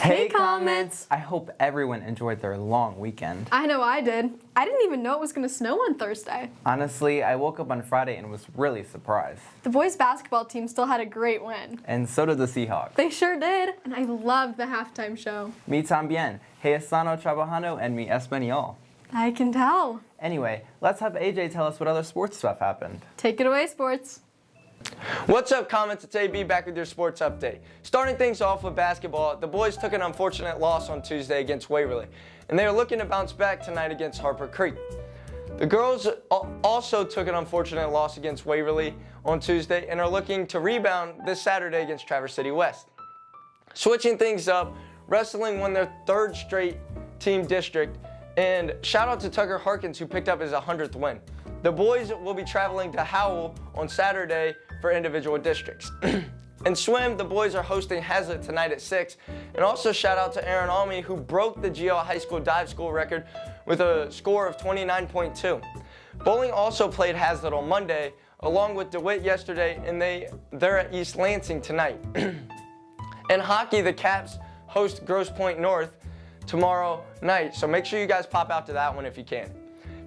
Hey Comets! I hope everyone enjoyed their long weekend. I know I did. I didn't even know it was going to snow on Thursday. Honestly, I woke up on Friday and was really surprised. The boys basketball team still had a great win. And so did the Seahawks. They sure did, and I loved the halftime show. Mi también. He estado trabajando en mi español. I can tell. Anyway, let's have AJ tell us what other sports stuff happened. Take it away, sports. What's up, Comets? It's AB back with your sports update. Starting things off with basketball, the boys took an unfortunate loss on Tuesday against Waverly, and they are looking to bounce back tonight against Harper Creek. The girls also took an unfortunate loss against Waverly on Tuesday and are looking to rebound this Saturday against Traverse City West. Switching things up, wrestling won their third straight team district, and shout out to Tucker Harkins who picked up his 100th win. The boys will be traveling to Howell on Saturday for individual districts. In swim, the boys are hosting Hazlitt tonight at 6. And also shout out to Aaron Almy who broke the GL High School dive school record with a score of 29.2. Bowling also played Hazlitt on Monday along with DeWitt yesterday, and they're at East Lansing tonight. In hockey, the Caps host Grosse Pointe North tomorrow night, so make sure you guys pop out to that one if you can.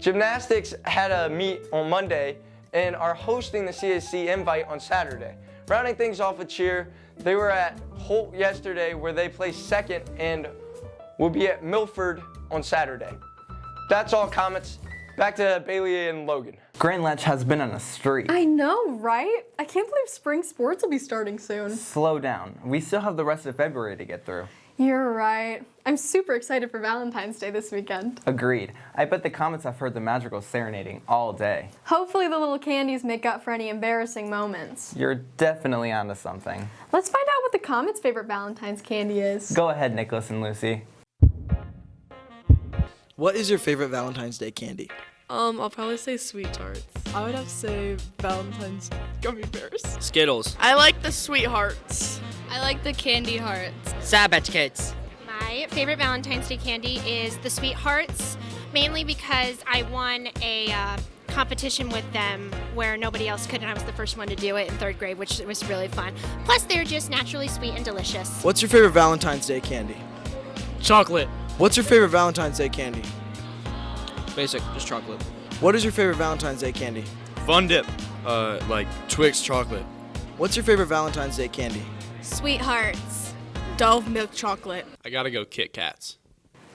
Gymnastics had a meet on Monday and are hosting the CSC Invite on Saturday. Rounding things off with cheer, they were at Holt yesterday where they placed second and will be at Milford on Saturday. That's all, Comets. Back to Bailey and Logan. Grand Ledge has been on a streak. I know, right? I can't believe spring sports will be starting soon. Slow down. We still have the rest of February to get through. You're right. I'm super excited for Valentine's Day this weekend. Agreed. I bet the Comets have heard the magical serenading all day. Hopefully the little candies make up for any embarrassing moments. You're definitely onto something. Let's find out what the Comets' favorite Valentine's candy is. Go ahead, Nicholas and Lucy. What is your favorite Valentine's Day candy? I'll probably say Sweet Tarts. I would have to say Valentine's gummy bears. Skittles. I like the Sweethearts. I like the candy hearts. Savage Kids. My favorite Valentine's Day candy is the Sweethearts, mainly because I won a competition with them where nobody else could, and I was the first one to do it in 3rd grade, which was really fun. Plus, they're just naturally sweet and delicious. What's your favorite Valentine's Day candy? Chocolate. What's your favorite Valentine's Day candy? Basic, just chocolate. What is your favorite Valentine's Day candy? Fun Dip. Like Twix chocolate. What's your favorite Valentine's Day candy? Sweethearts. Dove milk chocolate. I gotta go Kit Kats.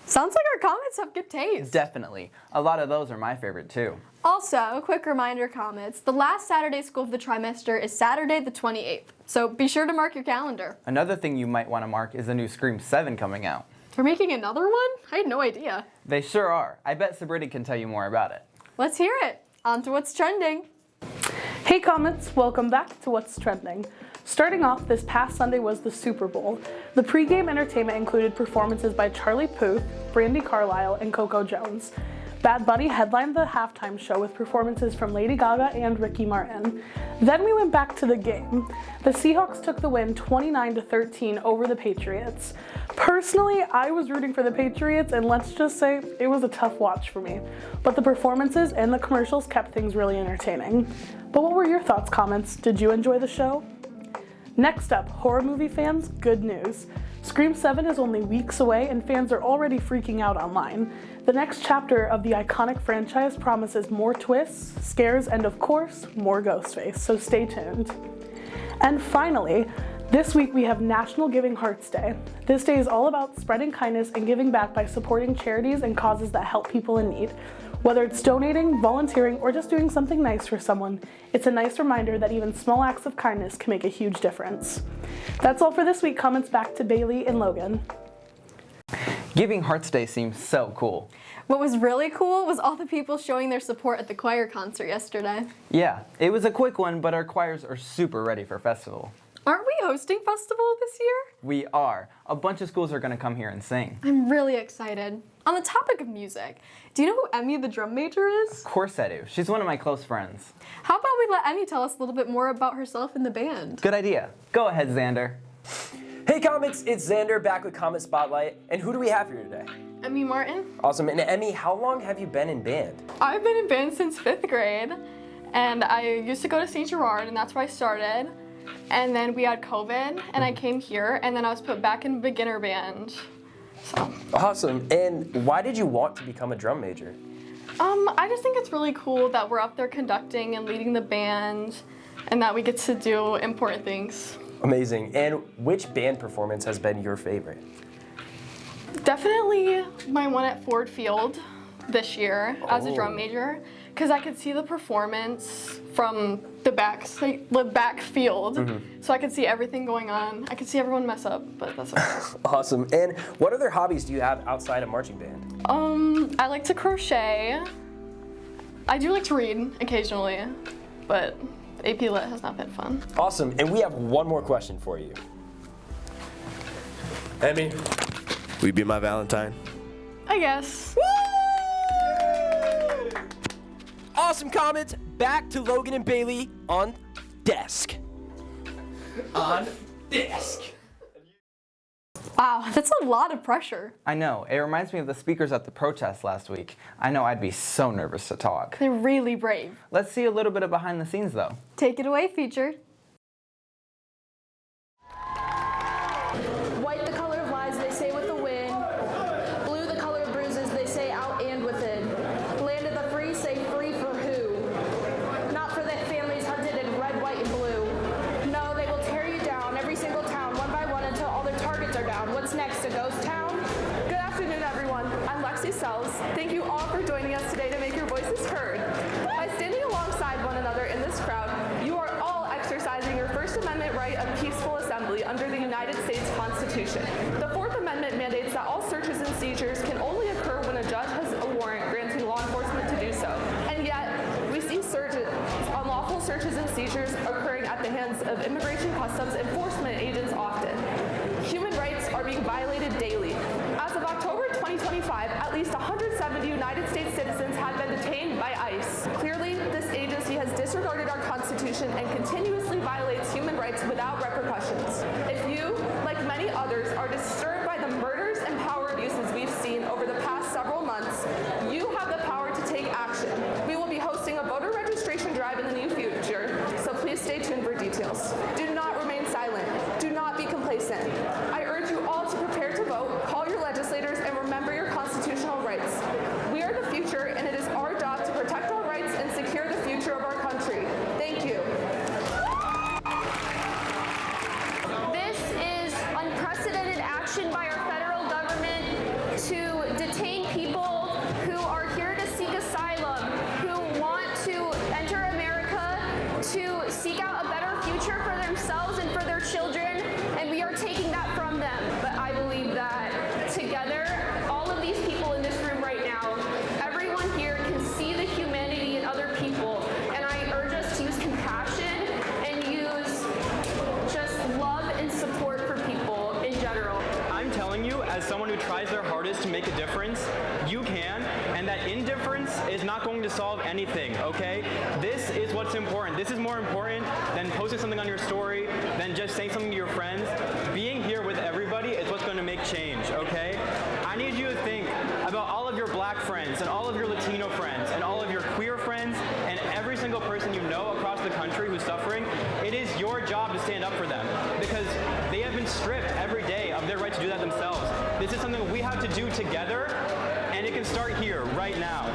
Sounds like our Comets have good taste. Definitely. A lot of those are my favorite too. Also, a quick reminder, Comets, the last Saturday school of the trimester is Saturday the 28th, so be sure to mark your calendar. Another thing you might want to mark is the new Scream 7 coming out. They're making another one? I had no idea. They sure are. I bet Sabrina can tell you more about it. Let's hear it. On to what's trending. Hey Comets, welcome back to What's Trending. Starting off, this past Sunday was the Super Bowl. The pregame entertainment included performances by Charlie Puth, Brandi Carlile, and Coco Jones. Bad Bunny headlined the halftime show with performances from Lady Gaga and Ricky Martin. Then we went back to the game. The Seahawks took the win 29-13 over the Patriots. Personally, I was rooting for the Patriots, and let's just say it was a tough watch for me. But the performances and the commercials kept things really entertaining. But what were your thoughts, Comets? Did you enjoy the show? Next up, horror movie fans, good news. Scream 7 is only weeks away and fans are already freaking out online. The next chapter of the iconic franchise promises more twists, scares, and of course, more Ghostface, so stay tuned. And finally, this week we have National Giving Hearts Day. This day is all about spreading kindness and giving back by supporting charities and causes that help people in need. Whether it's donating, volunteering, or just doing something nice for someone, it's a nice reminder that even small acts of kindness can make a huge difference. That's all for this week. Comments back to Bailey and Logan. Giving Hearts Day seems so cool. What was really cool was all the people showing their support at the choir concert yesterday. Yeah, it was a quick one, but our choirs are super ready for festival. Aren't we hosting festival this year? We are. A bunch of schools are going to come here and sing. I'm really excited. On the topic of music, do you know who Emmy the drum major is? Of course I do. She's one of my close friends. How about we let Emmy tell us a little bit more about herself and the band? Good idea. Go ahead, Xander. Hey Comets, it's Xander back with Comet Spotlight. And who do we have here today? Emmy Martin. Awesome. And Emmy, how long have you been in band? I've been in band since 5th grade, and I used to go to St. Gerard, and that's where I started. and then we had COVID, and I came here, and then I was put back in beginner band. So. Awesome. And why did you want to become a drum major? I just think it's really cool that we're up there conducting and leading the band, and that we get to do important things. Amazing. And which band performance has been your favorite? Definitely my one at Ford Field this year as a drum major, because I could see the performance from the back field, so I could see everything going on. I could see everyone mess up, but that's okay. Awesome. And what other hobbies do you have outside of marching band? I like to crochet. I do like to read occasionally, but AP Lit has not been fun. Awesome. And we have one more question for you. Emmy, will you be my Valentine? I guess. Awesome comments. Back to Logan and Bailey on desk. On desk. Wow, that's a lot of pressure. I know. It reminds me of the speakers at the protest last week. I know I'd be so nervous to talk. They're really brave. Let's see a little bit of behind the scenes, though. Take it away, feature. White the color of lies, they say with the wind. Blue the color of bruises, they say out and within. Land of the free, say free for who? Not for the families hunted in red, white, and blue. No, they will tear you down, every single town, one by one, until all their targets are down. What's next, a ghost town? Good afternoon, everyone. I'm Lexi Sells. Thank you all for joining us today to make your voices heard. By standing alongside one another in this crowd, you are all exercising your First Amendment right of peaceful assembly under the United States Constitution. The Fourth Amendment mandates that all searches and seizures can only occur when a judge has a warrant granting law enforcement to do so. And yet, we see unlawful searches and seizures occurring at the hands of immigration customs enforcement agents often. Human rights are being violated daily. As of October 2025, at least 170 United States citizens have been detained by ICE. Clearly, this agency has disregarded our Constitution and continuously violates human rights without repercussions. If you, like many others, are disturbed by the murders and power abuses we've seen over the past several months, you have the power to take action. We will be hosting a voter registration drive in the near future, so please stay tuned for details. Do not remain silent. Do not be complacent. I urge you all to prepare to vote, call your legislators, and remember your constitutional rights. We are the future, and it is our job to protect our rights and secure the future of our country. Thank you. This is unprecedented action by our federal government to detain people who are here to seek asylum, who want to enter America to seek out a better future for themselves and for their children, and we are taking that from them. But I believe that together, all of these people in this room right now, everyone here can see the humanity in other people, and I urge us to use compassion and use just love and support for people in general. I'm telling you, as someone who tries their hardest to make a difference, you can, and that indifference is not going to solve anything, okay? This is what's important. This is more important than posting something on your story, than just saying something to your friends. Being here with everybody is what's going to make change, okay? I need you to think about all of your black friends and all of your Latino friends and all of your queer friends and every single person you know across the country who's suffering. It is your job to stand up for them because they have been stripped every day of their right to do that themselves. This is something we have to do together, and it can start here, right now.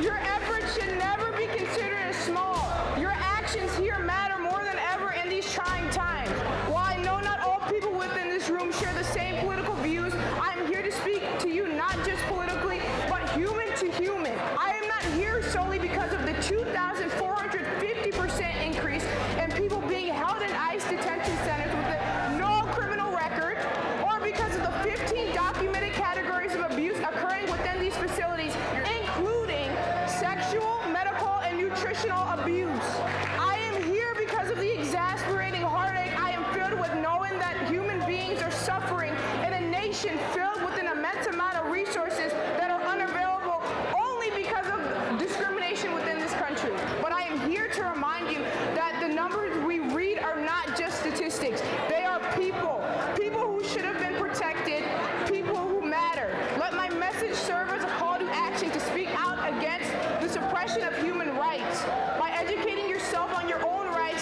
Your efforts should never be considered as small. Your actions here matter more than ever in these trying times. While I know not all people within this room share the same political views, I'm here to speak to you not just politically, but human to human. I am not here solely because of the 2,450% increase in people being held in ICE detention centers with no criminal record, or because of the 15 documented categories of abuse occurring within these facilities, including sexual, medical, and nutritional abuse. I am here because of the exasperating heartache I am filled with knowing that human beings are suffering in a nation filled with an immense amount of resources that are unavailable only because of discrimination within this country. But I am here to remind you that the numbers we read are not just statistics. They are people. People who should have been protected. People who matter. Let my message serve as a call to action to speak out against the suppression of human rights. By educating yourself on your own rights,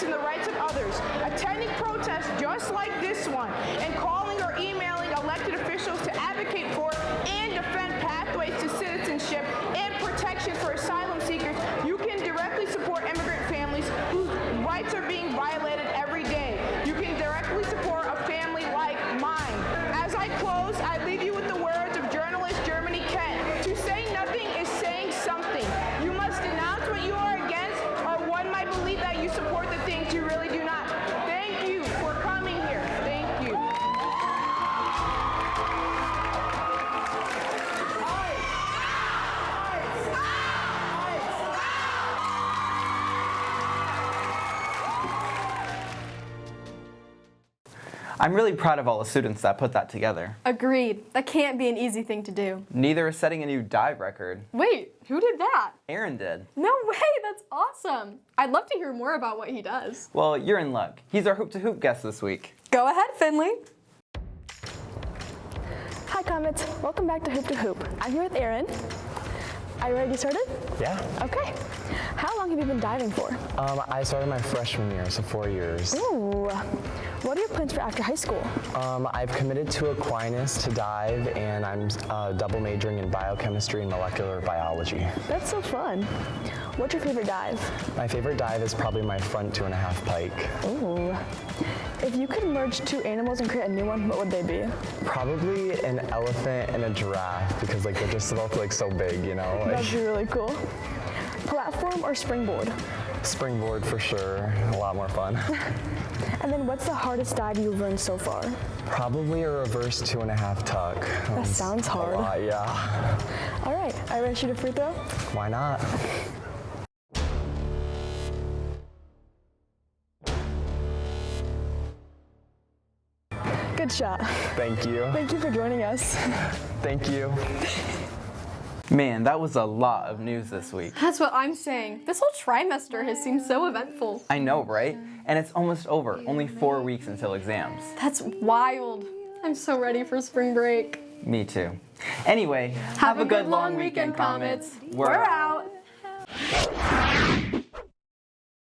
officials to advocate for and defend pathways to citizenship and protections for asylum seekers, you can directly support immigrant families whose rights are being violated every day. You can directly support a family like mine. As I close, I leave you with the words of journalist Germany Kent. To say nothing is saying something. You must denounce what you are against, or one might believe that you support the things you really do not. Thank you for coming here. Thank you. I'm really proud of all the students that put that together. Agreed. That can't be an easy thing to do. Neither is setting a new dive record. Wait, who did that? Aaron did. No way, that's awesome. I'd love to hear more about what he does. Well, you're in luck. He's our Hoop to Hoop guest this week. Go ahead, Finley. Hi Comets, welcome back to Hoop to Hoop. I'm here with Aaron. Are you ready to get started? Yeah. Okay. How long have you been diving for? I started my freshman year, so 4 years. Ooh. What are your plans for after high school? I've committed to Aquinas to dive, and I'm double majoring in biochemistry and molecular biology. That's so fun. What's your favorite dive? My favorite dive is probably my front 2.5 pike. Ooh. If you could merge two animals and create a new one, what would they be? Probably an elephant and a giraffe, because like they're just both like so big, you know? That'd be really cool. Platform or springboard? Springboard for sure, a lot more fun. And then what's the hardest dive you've learned so far? Probably a reverse 2.5 tuck. That sounds hard. A lot, yeah. All right, are you ready to shoot a free throw? Why not? Good shot. Thank you. Thank you for joining us. Thank you. Man, that was a lot of news this week. That's what I'm saying. This whole trimester has seemed so eventful. I know, right? And it's almost over. Only 4 weeks until exams. That's wild. I'm so ready for spring break. Me too. Anyway, have a good long weekend, Comets. We're out.